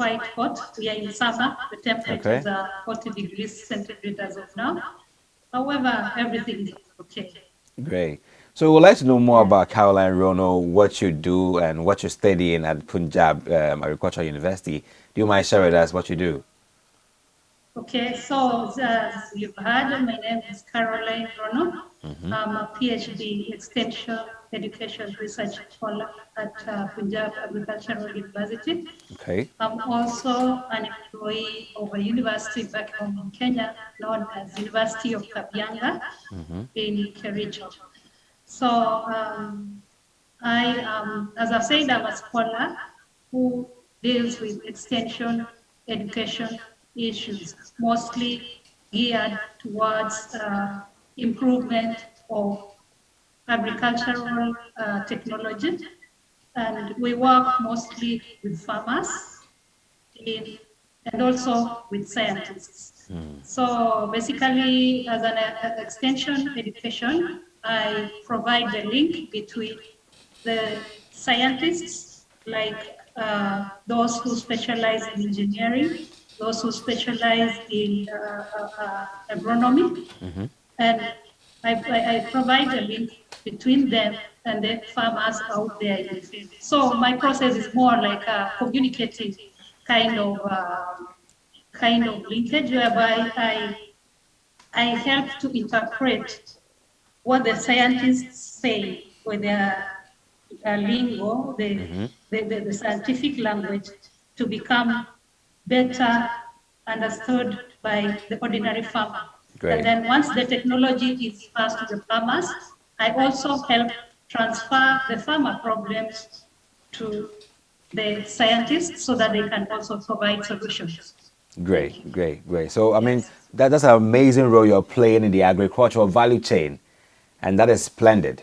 quite hot. We are in summer. The temperatures are 40 degrees centigrade as of now. However, everything is okay. Great. So we'd like to know more about Caroline Rono, what you do and what you're studying at Punjab Agricultural University. Do you mind sharing with us what you do? Okay, so as you've heard, my name is Caroline Rono. I'm a PhD Extension Education Research Scholar at Punjab Agricultural University. Okay. I'm also an employee of a university back home in Kenya known as University of Kabianga in Kericho. So I am, as I've said, I'm a scholar who deals with extension education issues, mostly geared towards improvement of agricultural technology. And we work mostly with farmers and also with scientists. So basically, as an extension education, I provide the link between the scientists, like those who specialize in engineering, those who specialize in agronomy, and I provide a link between them and the farmers out there in the field. So my process is more like a communicative kind of linkage, whereby I help to interpret what the scientists say with their lingo, the scientific language, to become better understood by the ordinary farmer. Great. And then once the technology is passed to the farmers, I also help transfer the farmer problems to the scientists so that they can also provide solutions. Great, great, great. So, I mean, that's an amazing role you're playing in the agricultural value chain, and that is splendid.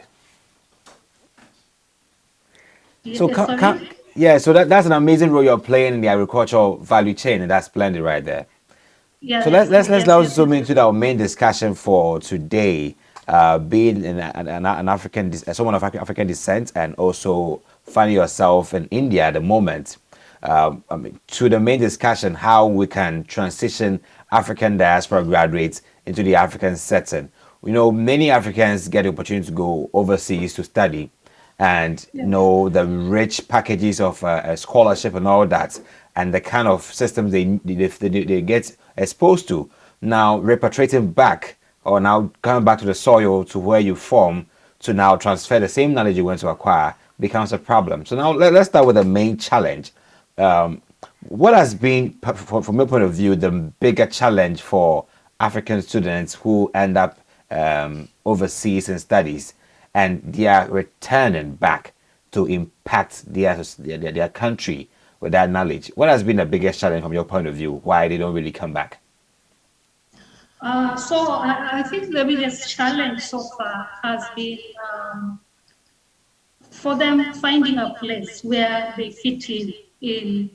So, so that's an amazing role you're playing in the agricultural value chain, and that's splendid right there. Yeah, so let's also move into our main discussion for today, being an African, someone of African descent, and also finding yourself in India at the moment. To the main discussion, how we can transition African diaspora graduates into the African setting. You know, many Africans get the opportunity to go overseas to study, and know the rich packages of scholarship and all that, and the kind of systems they get exposed to. Now repatriating back, or now coming back to the soil to where you form, to now transfer the same knowledge you went to acquire, becomes a problem. So now let's start with the main challenge. What has been, from your point of view, the bigger challenge for African students who end up overseas in studies, and they are returning back to impact their country with that knowledge? What has been the biggest challenge from your point of view, why they don't really come back? So I think the biggest challenge so far has been for them finding a place where they fit in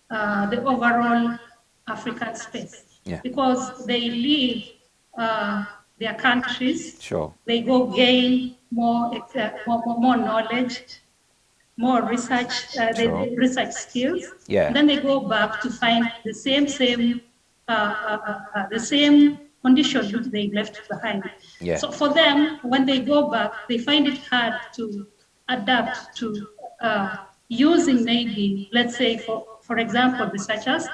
the overall African space. Yeah. Because they leave their countries, Sure. they go gain more knowledge, more research, research skills. Yeah. Then they go back to find the same conditions which they left behind. Yeah. So for them, when they go back, they find it hard to adapt to using, maybe, let's say, for example, researchers,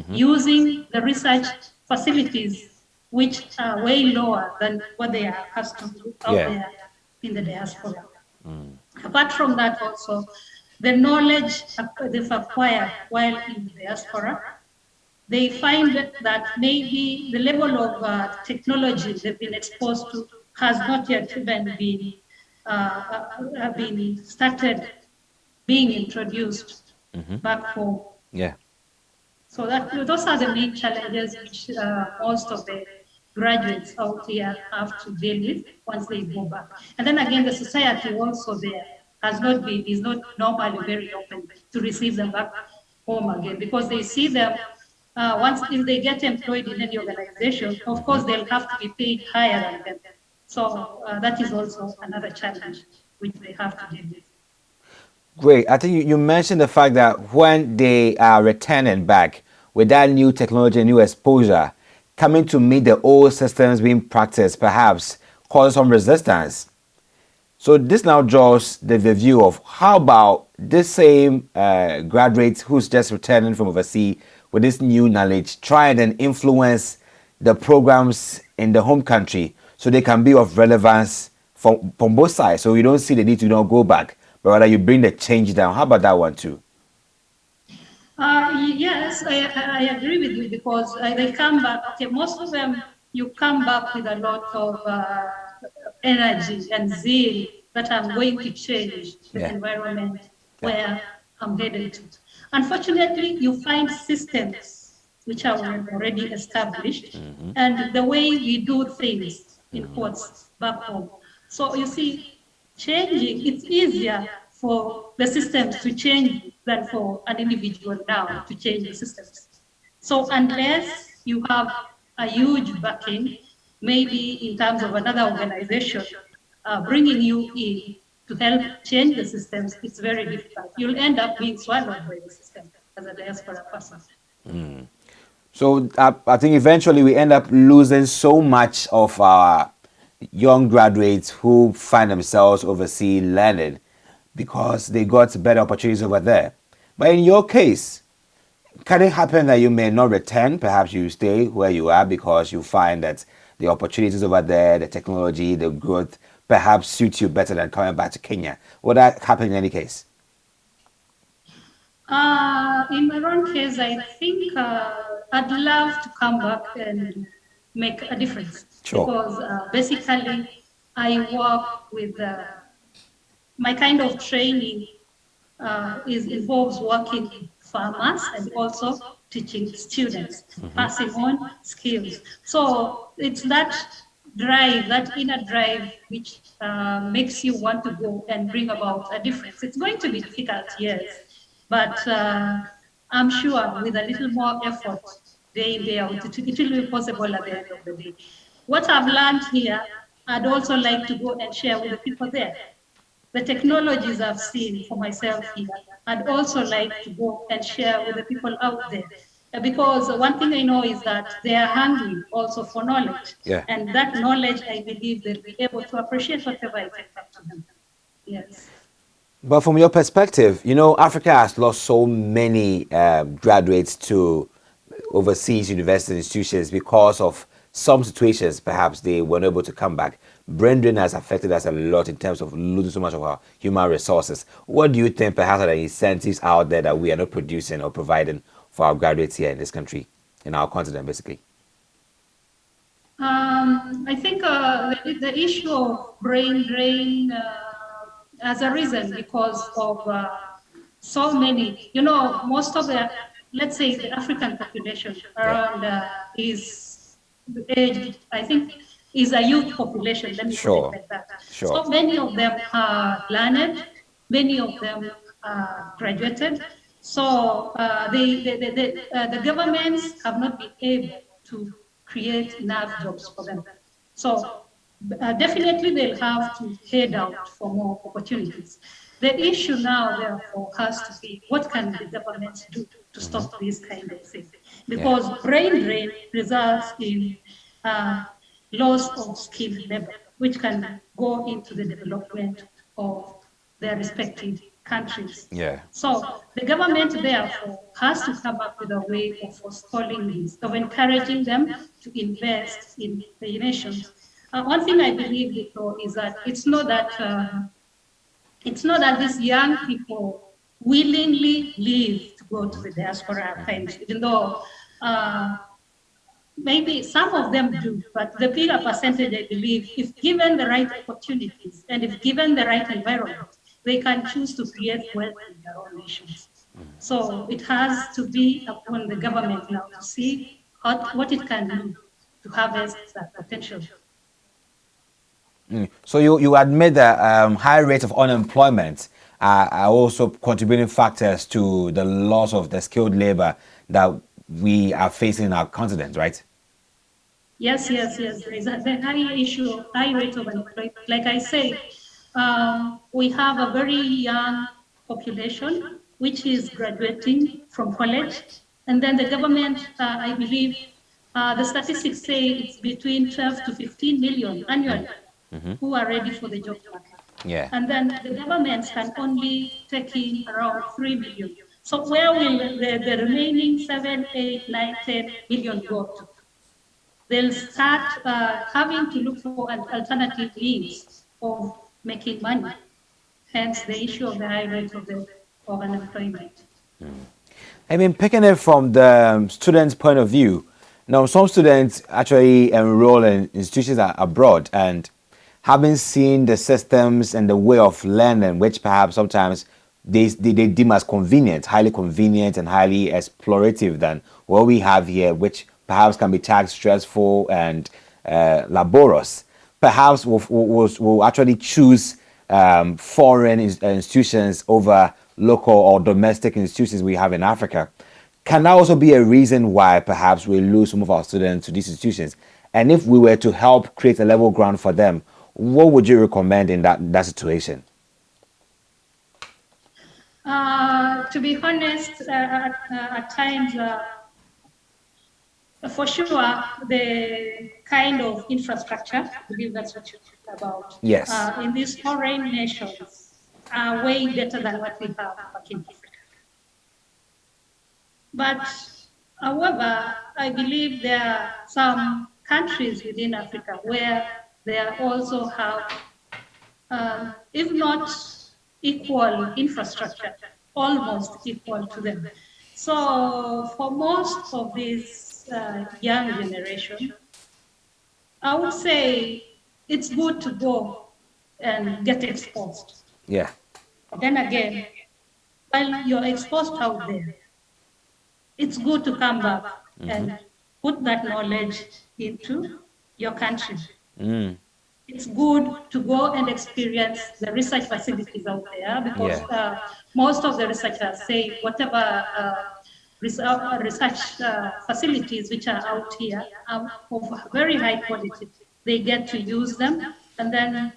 using the research facilities which are way lower than what they are accustomed to out there in the diaspora. Apart from that, also, the knowledge they've acquired while in the diaspora, they find that maybe the level of technology they've been exposed to has not yet even been started being introduced back home. Yeah. So those are the main challenges which most of the graduates out here have to deal with once they go back. And then again, the society also there is not normally very open to receive them back home again, because they see them if they get employed in any organization, of course they'll have to be paid higher than them. So that is also another challenge which they have to deal with. Great. I think you mentioned the fact that when they are returning back with that new technology and new exposure, coming to meet the old systems being practiced perhaps causes some resistance. So this now draws the view of how about this same graduate who's just returning from overseas with this new knowledge, try and then influence the programs in the home country so they can be of relevance from both sides. So you don't see the need to go back, but rather you bring the change down. How about that one too? Yes, I agree with you because they come back. Okay, most of them, you come back with a lot of energy and zeal that I'm going to change the Yeah. environment Yeah. where I'm headed to. Unfortunately, you find systems which are already established and the way we do things in quotes back home. So you see, changing, it's easier for the systems to change than for an individual now to change the systems. So unless you have a huge backing, maybe in terms of another organization bringing you in to help change the systems, it's very difficult. You'll end up being swallowed by the system as a diaspora person. So I think eventually we end up losing so much of our young graduates who find themselves overseas learning because they got better opportunities over there. But in your case, can it happen that you may not return? Perhaps you stay where you are because you find that the opportunities over there, the technology, the growth, perhaps suits you better than coming back to Kenya. Would that happen in any case? In my own case, I think I'd love to come back and make a difference Sure. because basically I work with my kind of training is involves working with farmers and also teaching students, passing on skills. So it's that drive, that inner drive, which makes you want to go and bring about a difference. It's going to be difficult, yes, but I'm sure with a little more effort, day in, day out, it will be possible at the end of the day. What I've learned here, I'd also like to go and share with the people there the technologies I've seen for myself here, I'd also like to go and share with the people out there. Because one thing I know is that they are hungry also for knowledge. Yeah. And that knowledge, I believe they'll be able to appreciate whatever I take back to them. Yes. But from your perspective, Africa has lost so many graduates to overseas university institutions because of some situations. Perhaps they weren't able to come back. Brain drain has affected us a lot in terms of losing so much of our human resources. What do you think perhaps are the incentives out there that we are not producing or providing for our graduates here in this country, in our continent, basically? I think the issue of brain drain as a reason because of so many, most of the, let's say the African population Yeah. around is aged, I think is a youth population, let me put it Sure. like that. Sure. So many of them are learned, many of them are graduated. So the governments have not been able to create enough jobs for them. So definitely they'll have to head out for more opportunities. The issue now, therefore, has to be what can the governments do to stop this kind of thing? Yeah. Because brain drain results in loss of skilled labor, which can go into the development of their respective countries. Yeah. So the government, therefore, has to come up with a way of forestalling this, of encouraging them to invest in the nations. One thing I believe, though, is that it's not that these young people willingly leave to go to the diaspora archives, even though maybe some of them do, but the bigger percentage, I believe, if given the right opportunities and if given the right environment, they can choose to create wealth in their own nations. So it has to be upon the government now to see what it can do to harvest that potential. So you admit that high rates of unemployment are also contributing factors to the loss of the skilled labor that we are facing in our continent, right? Yes, yes, yes. There is the high issue of high rate of unemployment. Like I say, we have a very young population which is graduating from college. And then the government, I believe, the statistics say it's between 12 to 15 million annually who are ready for the job market. Yeah. And then the governments can only take in around 3 million. So where will the remaining 7, 8, 9, 10 million go to? They'll start having to look for alternative means of making money, hence the issue of the high rate of unemployment. I mean, picking it from the student's point of view, now some students actually enroll in institutions abroad, and having seen the systems and the way of learning, which perhaps sometimes they deem as convenient, highly convenient and highly explorative than what we have here, which perhaps can be taxed stressful and laborious. Perhaps we'll actually choose foreign institutions over local or domestic institutions we have in Africa. Can that also be a reason why perhaps we lose some of our students to these institutions? And if we were to help create a level ground for them, what would you recommend in that situation? To be honest, at times, for sure, the kind of infrastructure, I believe that's what you talked about, Yes. In these foreign nations are way better than what we have back in Africa. But, however, I believe there are some countries within Africa where they also have, if not equal infrastructure, almost equal to them. So for most of this young generation, I would say it's good to go and get exposed. Yeah. Then again, while you're exposed out there, it's good to come back and put that knowledge into your country. It's good to go and experience the research facilities out there, because most of the researchers say whatever research facilities which are out here are of very high quality. They get to use them, and then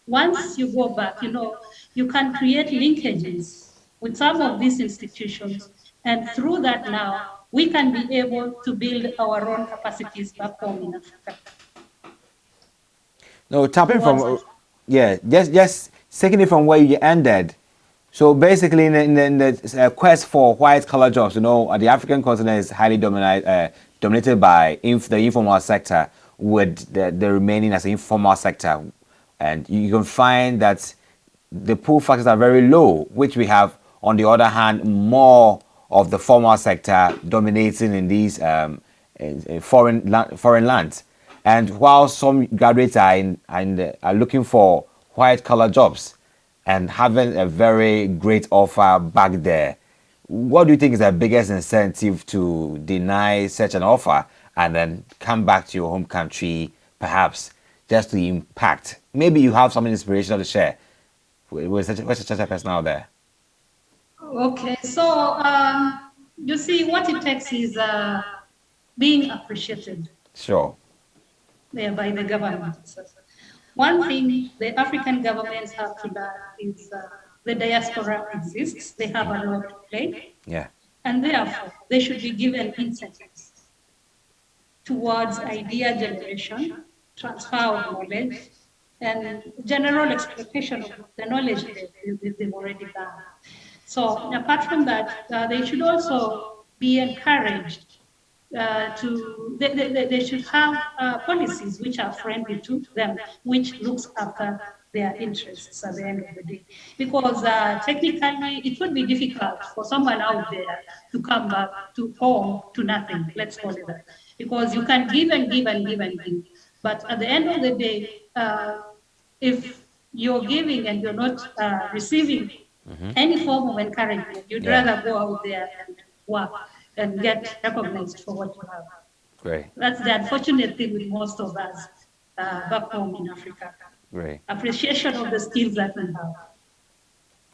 once you go back, you can create linkages with some of these institutions, and through that now, we can be able to build our own capacities back home in Africa. No, tapping from, just taking it from where you ended. So basically, in the quest for white-collar jobs, the African continent is highly dominated by the informal sector, with the remaining as the informal sector. And you can find that the pull factors are very low, which we have, on the other hand, more of the formal sector dominating in these in foreign lands. And while some graduates are looking for white-collar jobs and having a very great offer back there, what do you think is the biggest incentive to deny such an offer and then come back to your home country, perhaps just to impact? Maybe you have some inspiration to share with such a person out there. Okay, so you see, what it takes is being appreciated. Sure. By the government. One thing the African governments have to learn is the diaspora exists. They have a role to play. Yeah. And therefore, they should be given incentives towards idea generation, transfer of knowledge, and general exploitation of the knowledge they've already done. So apart from that, they should also be encouraged they should have policies which are friendly to them, which looks after their interests at the end of the day. Because technically, it would be difficult for someone out there to come back to home to nothing, let's call it that. Because you can give and give and give and give. But at the end of the day, if you're giving and you're not receiving any form of encouragement, you'd rather go out there and work and get recognized for what you have. Great. That's the unfortunate thing with most of us back home in Africa. Great. Appreciation of the skills that we have.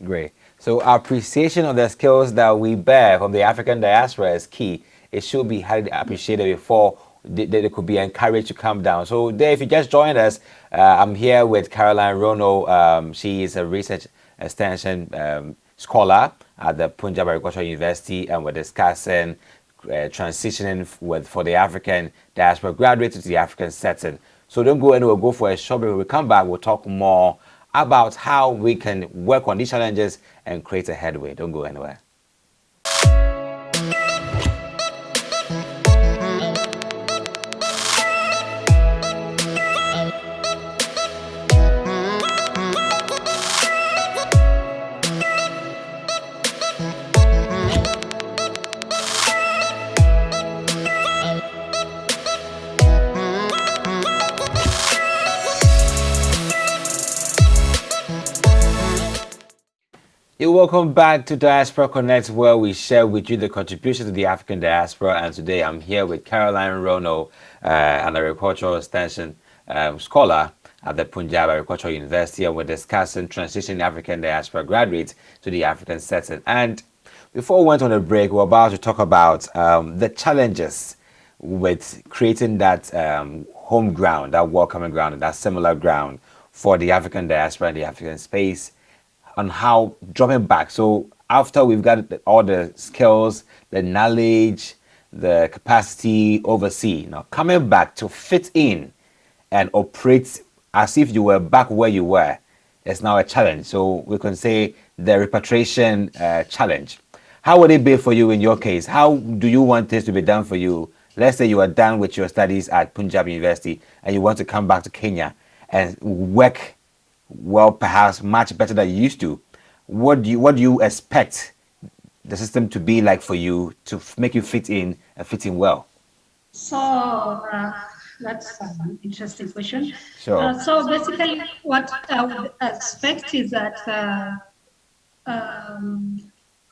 Great. So appreciation of the skills that we bear from the African diaspora is key. It should be highly appreciated before they could be encouraged to come down. So there, if you just joined us, I'm here with Caroline Rono. She is a research extension scholar at the Punjab Agricultural University, and we're discussing transitioning for the African diaspora graduates to the African setting. So don't go anywhere, go for a short break. When we come back, we'll talk more about how we can work on these challenges and create a headway. Don't go anywhere. You're welcome back to Diaspora Connect, where we share with you the contributions to the African diaspora. And today I'm here with Caroline Rono, an agricultural extension scholar at the Punjab Agricultural University, and we're discussing transitioning African diaspora graduates to the African setting. And before we went on a break, we're about to talk about the challenges with creating that home ground, that welcoming ground, and that similar ground for the African diaspora and the African space, on how dropping back. So after we've got all the skills, the knowledge, the capacity overseas, now coming back to fit in and operate as if you were back where you were is now a challenge. So we can say the repatriation challenge. How would it be for you in your case? How do you want this to be done for you? Let's say you are done with your studies at Punjab University and you want to come back to Kenya and work well, perhaps much better than you used to. What do you expect the system to be like for you to make you fit in and fit in well? So that's an interesting question. Sure. So basically, what I would expect is that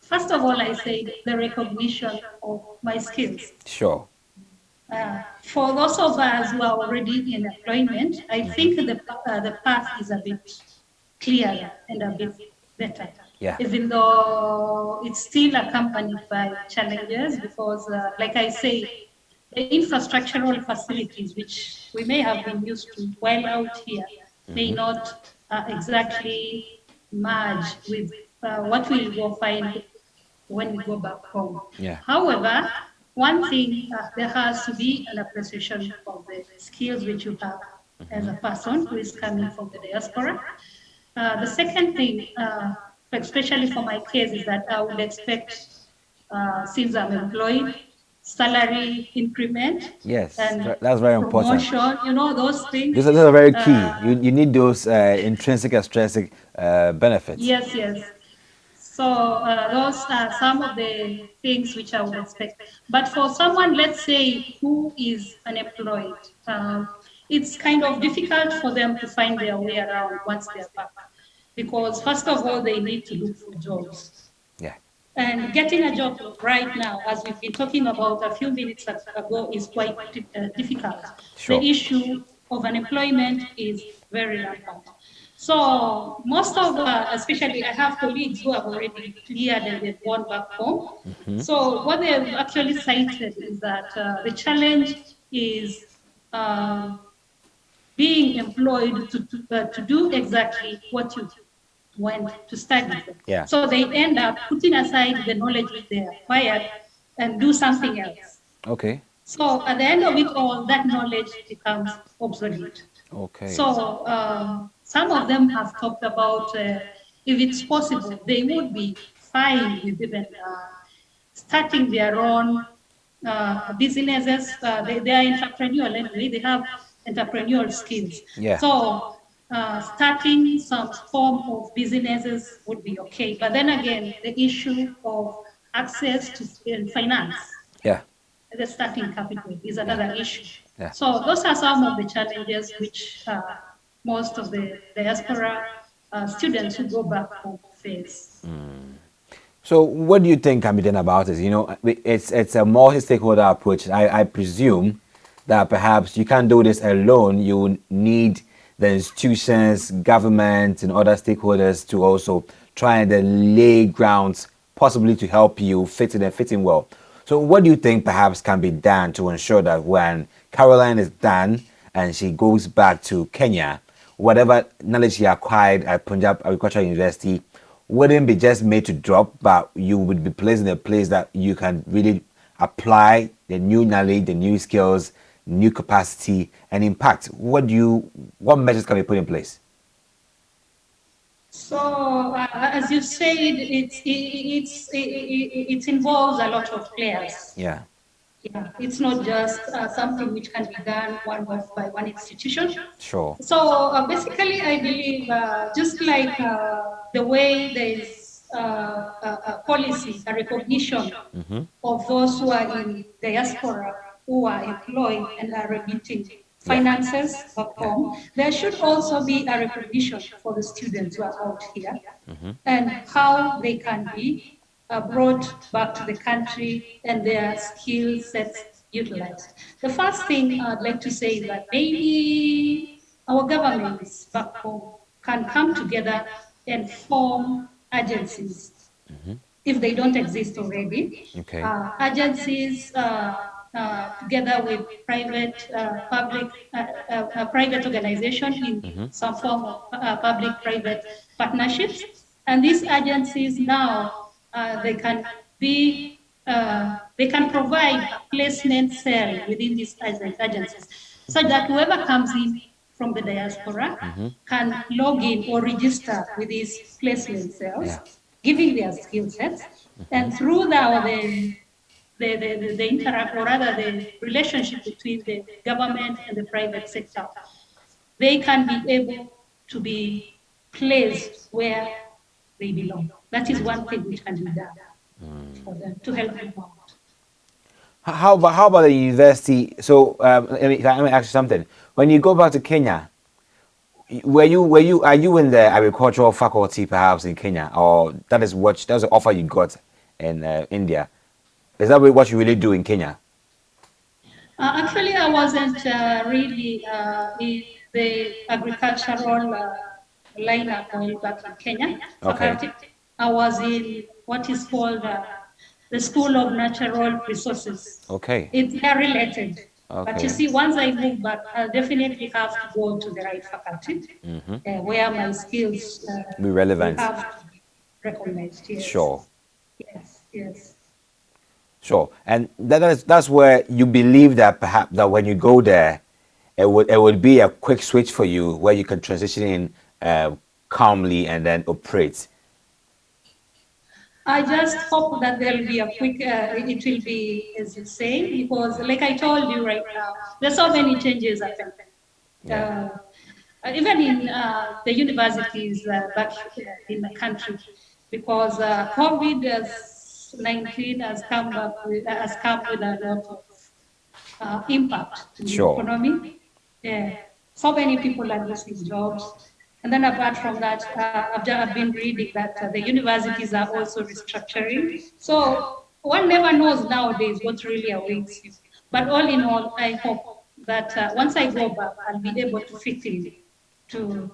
first of all, I say the recognition of my skills. Sure. For those of us who are already in employment, I think the path is a bit clearer and a bit better. Yeah. Even though it's still accompanied by challenges, because, like I say, the infrastructural facilities which we may have been used to while out here may not exactly merge with what we'll go find when we go back home. Yeah. However, one thing, there has to be an appreciation of the skills which you have as a person who is coming from the diaspora. The second thing, especially for my case, is that I would expect, since I'm employed, salary increment. Yes, And that's very important. promotion, those things. Those are very key. You need those intrinsic, extrinsic benefits. Yes. So those are some of the things which I would expect. But for someone, let's say, who is unemployed, it's kind of difficult for them to find their way around once they're back. Because first of all, they need to look for jobs. Yeah. And getting a job right now, as we've been talking about a few minutes ago, is quite difficult. Sure. The issue of unemployment is very rampant. So most of, especially I have colleagues who have already cleared and they've gone back home. So what they have actually cited is that the challenge is being employed to do exactly what you went to study. Yeah. So they end up putting aside the knowledge which they acquired and do something else. Okay. So at the end of it all, that knowledge becomes obsolete. Okay. So some of them have talked about, if it's possible, they would be fine with even starting their own businesses. They are entrepreneurial anyway. They have entrepreneurial skills. Yeah. So starting some form of businesses would be okay. But then again, the issue of access to finance. Yeah. The starting capital is another issue. Yeah. So those are some of the challenges which most of the diaspora students who go back home face. So what do you think can be done about it? It's a multi-stakeholder approach. I presume that perhaps you can't do this alone. You need the institutions, government, and other stakeholders to also try and lay grounds possibly to help you fit in and fit in well. So what do you think perhaps can be done to ensure that when Caroline is done and she goes back to Kenya, whatever knowledge she acquired at Punjab Agricultural University wouldn't be just made to drop, but you would be placed in a place that you can really apply the new knowledge, the new skills, new capacity, and impact. What measures can be put in place? So, as you said, it involves a lot of players. Yeah. Yeah, it's not just something which can be done one off by one institution. Sure. So basically, I believe just like the way there is a policy, a recognition of those who are in diaspora, who are employed and are remitting finances back home, there should also be a recognition for the students who are out here and how they can be brought back to the country and their skill sets utilized. The first thing I'd like to say is that maybe our governments back home can come together and form agencies if they don't exist already. Okay. Agencies together with private organization in some form of public-private partnerships. And these agencies now, they can be, they can provide a placement cell within these agencies, such that whoever comes in from the diaspora can log in or register with these placement cells, giving their skill sets, and through the interact, or rather the relationship between the government and the private sector, they can be able to be placed where they belong. That is one thing which can be done for them to help them out. How about the university? So let me ask you something. When you go back to Kenya, are you in the agricultural faculty perhaps in Kenya, or that's the offer you got in India? Is that what you really do in Kenya? Actually, I wasn't really in the agricultural lineup back in Kenya. Okay. I was in what is called the School of Natural Resources. Okay. They are related. Okay. But you see, once I move back, I definitely have to go to the right faculty where my skills be relevant. have to be recognized. Yes. Sure. Yes, yes. Sure. And that's where you believe that perhaps that when you go there, it would be a quick switch for you where you can transition in calmly and then operate. I just hope that there'll be a quick, it will be, as you say, because like I told you right now, there's so many changes happening. Even in the universities back in the country, because COVID-19 has come with a lot of impact to the economy. Yeah. So many people are losing jobs. And then apart from that, I've been reading that the universities are also restructuring. So one never knows nowadays what really awaits you. But all in all, I hope that once I go back, I'll be able to fit in to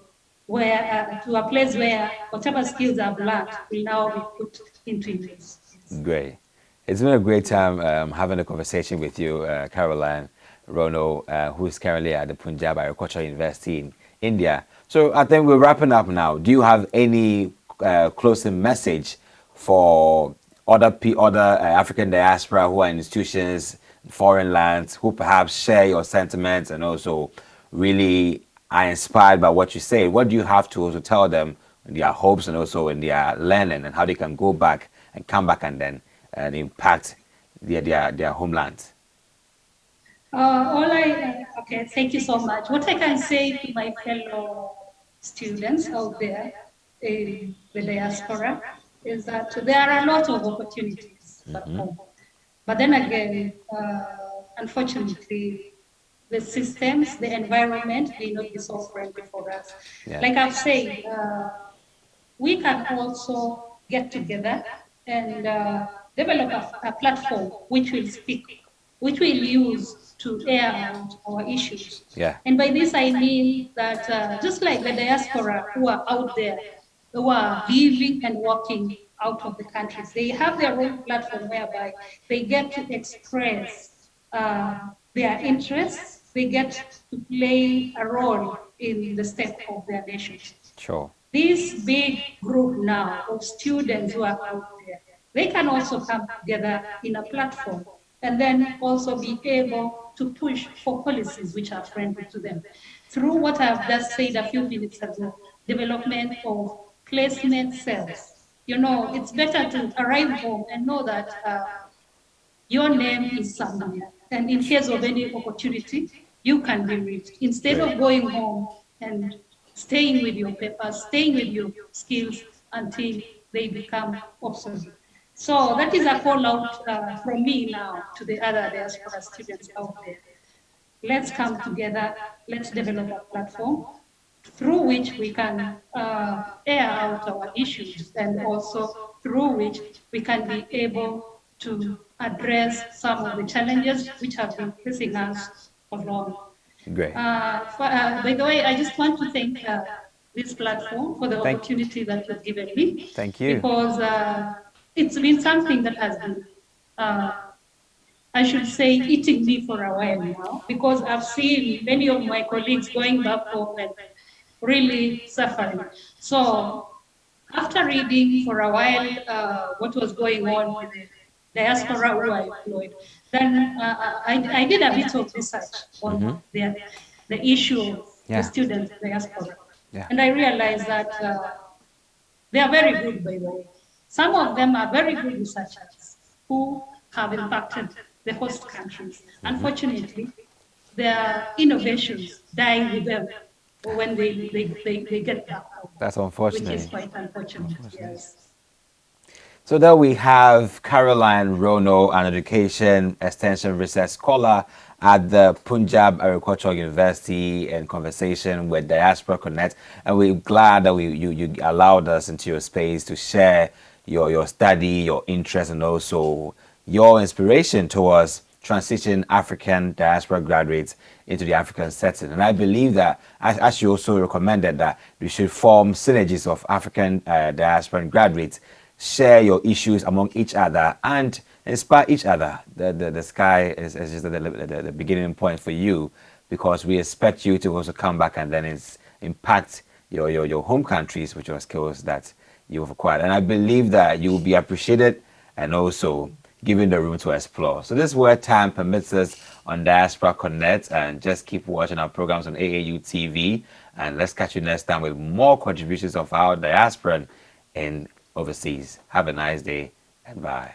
to a place where whatever skills I've learned will now be put into use. Great. It's been a great time having a conversation with you, Caroline Rono, who is currently at the Punjab Agricultural University in India. So I think we're wrapping up now. Do you have any closing message for other African diaspora who are in institutions, foreign lands, who perhaps share your sentiments and also really are inspired by what you say? What do you have to also tell them in their hopes and also in their learning, and how they can go back and come back and then impact their homeland? Okay, thank you so much. What I can say to my fellow students out there in the diaspora is that there are a lot of opportunities back home. But then again, unfortunately, the systems, the environment may not be so friendly for us. Like I've said, we can also get together and develop a platform which will speak, which will use to air out our issues. And by this I mean that just like the diaspora who are out there, who are living and working out of the countries, they have their own platform whereby they get to express their interests, they get to play a role in the state of their nation. Sure. this big group now of students who are out there, they can also come together in a platform and then also be able to push for policies which are friendly to them. Through what I've just said a few minutes ago, development of placement cells. You know, it's better to arrive home and know that your name is somewhere. And in case of any opportunity, you can be reached. Instead of going home and staying with your papers, staying with your skills until they become obsolete. So that is a call out from me now to the other diaspora students out there. Let's come together, let's develop a platform through which we can air out our issues and also through which we can be able to address some of the challenges which have been facing us for long. Great. By the way, I just want to thank this platform for the opportunity that you've given me, Thank you. because it's been something that has been I should say, eating me for a while now, because I've seen many of my colleagues going back home and really suffering. So after reading for a while what was going on with the diaspora who I employed, then I did a bit of research on the issue of the student diaspora. Yeah. And I realized that they are very good, by the way. Some of them are very good researchers who have impacted the host countries. Unfortunately, their innovations die with them when they get back home. That's unfortunate. Which is quite unfortunate, yes. So there we have Caroline Rono, an education extension research scholar at the Punjab Agricultural University, in conversation with Diaspora Connect. And we're glad that you allowed us into your space to share your study, your interest, and also your inspiration towards transitioning African diaspora graduates into the African setting. And I believe that, as you also recommended, that we should form synergies of African diaspora graduates, share your issues among each other, and inspire each other. The sky is just the beginning point for you, because we expect you to also come back and then impact your home countries with your skills that you've acquired. And I believe that you will be appreciated and also given the room to explore. So this is where time permits us on Diaspora Connect, and just keep watching our programs on AAU TV, and let's catch you next time with more contributions of our diaspora in overseas. Have a nice day and bye.